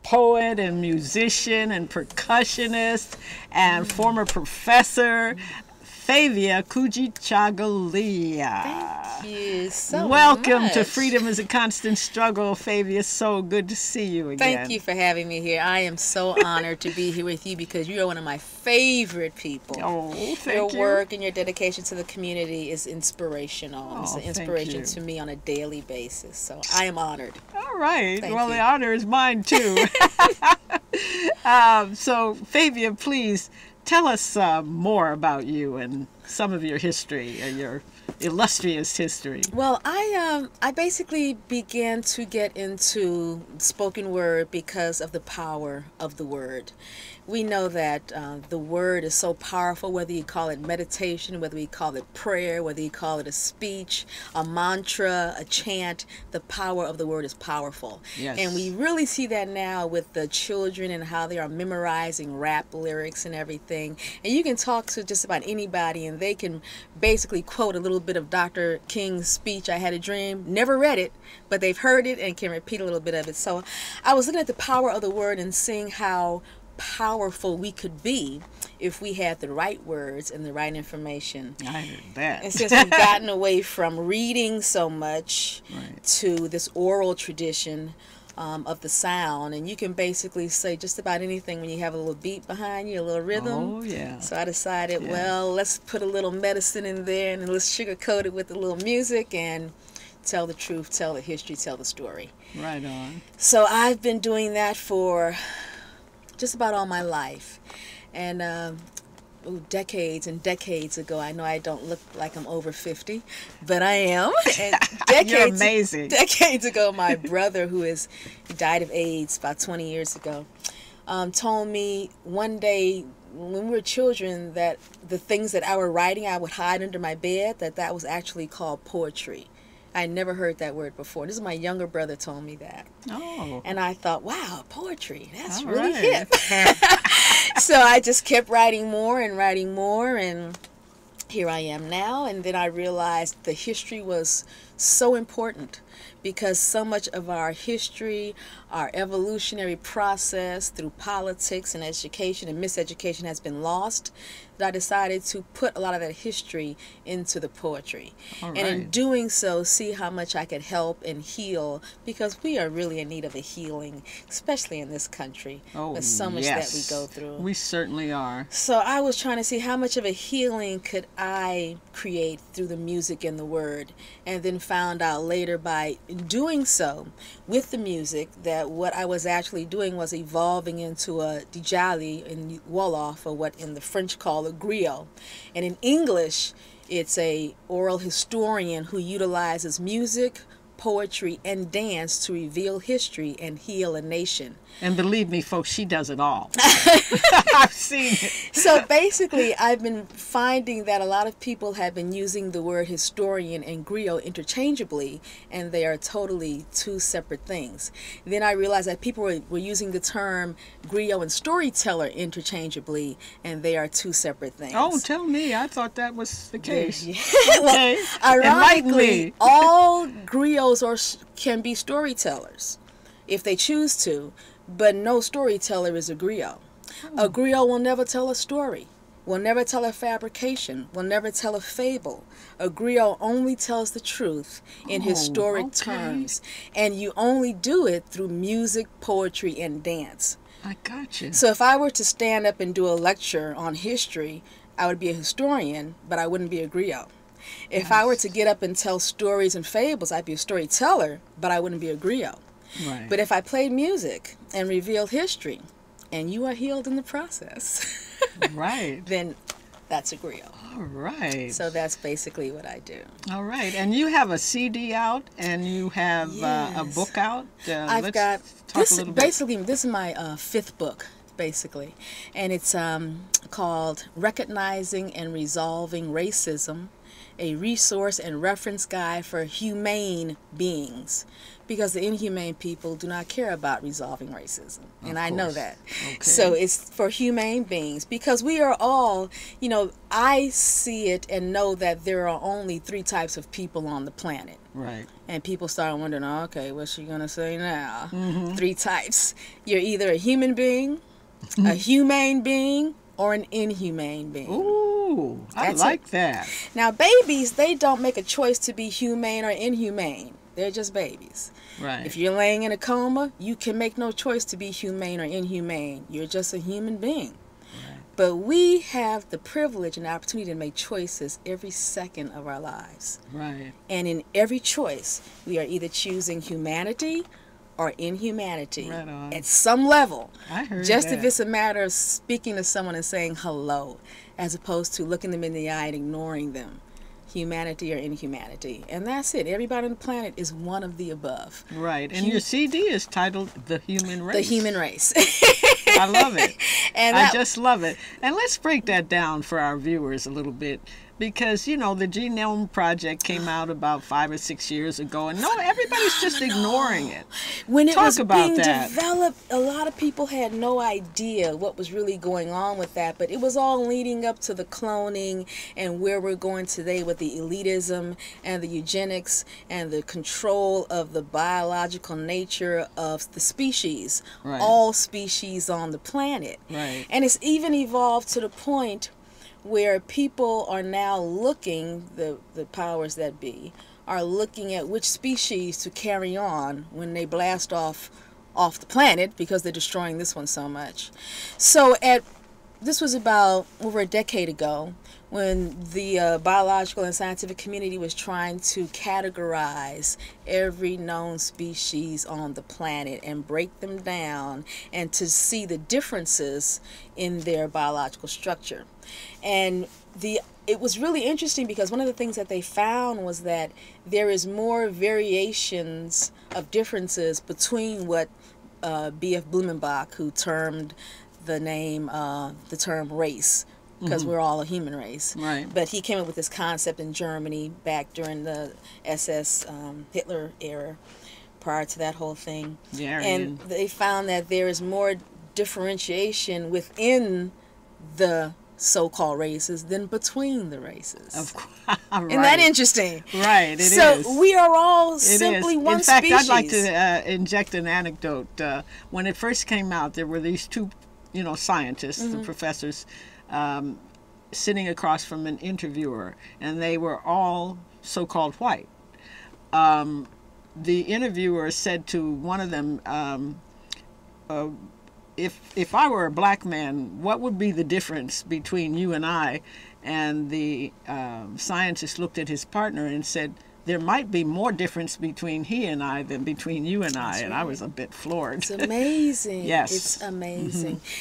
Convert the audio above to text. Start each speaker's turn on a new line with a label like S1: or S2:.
S1: poet and musician and percussionist and former professor, Phavia Kujichagulia.
S2: Thank you so
S1: Welcome
S2: much.
S1: to Freedom is a Constant Struggle, Favia. So good to see you again.
S2: Thank you for having me here. I am so honored to be here with you because you are one of my favorite people.
S1: Oh, thank
S2: your
S1: you.
S2: work and your dedication to the community is inspirational.
S1: Oh,
S2: it's an
S1: thank
S2: inspiration
S1: you.
S2: to me on a daily basis. So I am honored.
S1: All right.
S2: Thank
S1: Well,
S2: you.
S1: the honor is mine, too. So, Favia, please tell us more about you and some of your history, your illustrious history.
S2: Well, I basically began to get into spoken word because of the power of the word. We know that the word is so powerful, whether you call it meditation, whether you call it prayer, whether you call it a speech, a mantra, a chant, the power of the word is powerful.
S1: Yes.
S2: And we really see that now with the children and how they are memorizing rap lyrics and everything. And you can talk to just about anybody and they can basically quote a little bit of Dr. King's speech, I Had a Dream. Never read it, but they've heard it and can repeat a little bit of it. So I was looking at the power of the word and seeing how powerful we could be if we had the right words and the right information.
S1: I heard that.
S2: And since we've gotten away from reading so much
S1: Right.
S2: to this oral tradition of the sound, and you can basically say just about anything when you have a little beat behind you, a little rhythm.
S1: Oh, yeah.
S2: So I decided,
S1: Yeah.
S2: well, let's put a little medicine in there and let's sugarcoat it with a little music and tell the truth, tell the history, tell the story.
S1: Right on.
S2: So I've been doing that for just about all my life. And decades and decades ago, I know I don't look like I'm over 50, but I am. And
S1: You're amazing.
S2: Decades ago, my brother, who died of AIDS about 20 years ago, told me one day when we were children that the things that I were writing, I would hide under my bed, that was actually called poetry. I never heard that word before. This is my younger brother told me that.
S1: Oh.
S2: And I thought, wow, poetry, that's
S1: All
S2: really
S1: right.
S2: hip. So I just kept writing more, and here I am now. And then I realized the history was so important because so much of our history, our evolutionary process through politics and education and miseducation has been lost, that I decided to put a lot of that history into the poetry.
S1: All
S2: And in
S1: right.
S2: doing so, see how much I could help and heal, because we are really in need of a healing, especially in this country.
S1: Oh,
S2: There's so much
S1: yes.
S2: that we go through.
S1: We certainly are.
S2: So I was trying to see how much of a healing could I create through the music and the word, and then found out later by doing so with the music that what I was actually doing was evolving into a djali in Wolof, or what in the French call a griot. And in English, it's a oral historian who utilizes music, poetry, and dance to reveal history and heal a nation.
S1: And believe me, folks, she does it all. I've seen it.
S2: So basically, I've been finding that a lot of people have been using the word historian and griot interchangeably, and they are totally two separate things. Then I realized that people were using the term griot and storyteller interchangeably, and they are two separate things.
S1: Oh, tell me. I thought that was the case.
S2: Yeah.
S1: Okay.
S2: Well,
S1: Enlighten
S2: ironically,
S1: me.
S2: all griots can be storytellers if they choose to, but no storyteller is a griot. A griot will never tell a story, will never tell a fabrication, will never tell a fable. A griot only tells the truth in historic terms, and you only do it through music, poetry, and dance.
S1: I got you.
S2: So if I were to stand up and do a lecture on history, I would be a historian, but I wouldn't be a griot. If I were to get up and tell stories and fables, I'd be a storyteller, but I wouldn't be a griot.
S1: Right.
S2: But if I played music and revealed history, and you are healed in the process,
S1: Right.
S2: then that's a griot.
S1: All right.
S2: So that's basically what I do.
S1: All right. And you have a CD out and you have a
S2: Yes.
S1: book out.
S2: I've
S1: Let's
S2: got
S1: talk
S2: this.
S1: a little bit.
S2: Basically, this is my fifth book, basically, and it's called "Recognizing and Resolving Racism a resource and reference guide for humane beings, because the inhumane people do not care about resolving racism, and I know that.
S1: Okay.
S2: So it's for humane beings, because we are all, you know, I see it and know that there are only 3 types of people on the planet.
S1: Right.
S2: And people start wondering, okay, what's she going to say now? 3 types. You're either a human being, a humane being, or an inhumane being.
S1: Ooh, I like that.
S2: Now, babies, they don't make a choice to be humane or inhumane. They're just babies.
S1: Right.
S2: If you're laying in a coma, you can make no choice to be humane or inhumane. You're just a human being.
S1: Right.
S2: But we have the privilege and opportunity to make choices every second of our lives.
S1: Right.
S2: And in every choice, we are either choosing humanity or inhumanity
S1: Right on.
S2: at some level.
S1: I heard
S2: just
S1: that.
S2: if it's a matter of speaking to someone and saying hello, as opposed to looking them in the eye and ignoring them. Humanity or inhumanity. And that's it. Everybody on the planet is one of the above.
S1: Right. And your CD is titled The Human Race.
S2: The Human Race.
S1: I love it.
S2: And
S1: I just love it. And let's break that down for our viewers a little bit. Because, you know, the Genome Project came out about 5 or 6 years ago, and everybody's just ignoring it.
S2: When it
S1: Talk
S2: was
S1: about
S2: being
S1: that.
S2: developed, a lot of people had no idea what was really going on with that, but it was all leading up to the cloning and where we're going today with the elitism and the eugenics and the control of the biological nature of the species,
S1: Right.
S2: all species on the planet.
S1: Right.
S2: And it's even evolved to the point where people are now looking, the powers that be, are looking at which species to carry on when they blast off the planet, because they're destroying this one so much. So this was about over a decade ago, when the biological and scientific community was trying to categorize every known species on the planet and break them down and to see the differences in their biological structure. And it was really interesting, because one of the things that they found was that there is more variations of differences between what B.F. Blumenbach, who termed the term race, because we're all a human race.
S1: Right.
S2: But he came up with this concept in Germany back during the SS Hitler era, prior to that whole thing.
S1: Yeah,
S2: and they found that there is more differentiation within the so-called races than between the races.
S1: Of course. Right.
S2: Isn't that interesting?
S1: Right, it is.
S2: So we are all
S1: It
S2: simply
S1: is.
S2: one
S1: In fact,
S2: species.
S1: I'd like to inject an anecdote. When it first came out, there were these 2, scientists, the professors, sitting across from an interviewer, and they were all so-called white. The interviewer said to one of them, if I were a black man, what would be the difference between you and I? And the scientist looked at his partner and said, there might be more difference between he and I than between you and I. And I was a bit floored.
S2: It's amazing.
S1: Yes.
S2: It's amazing.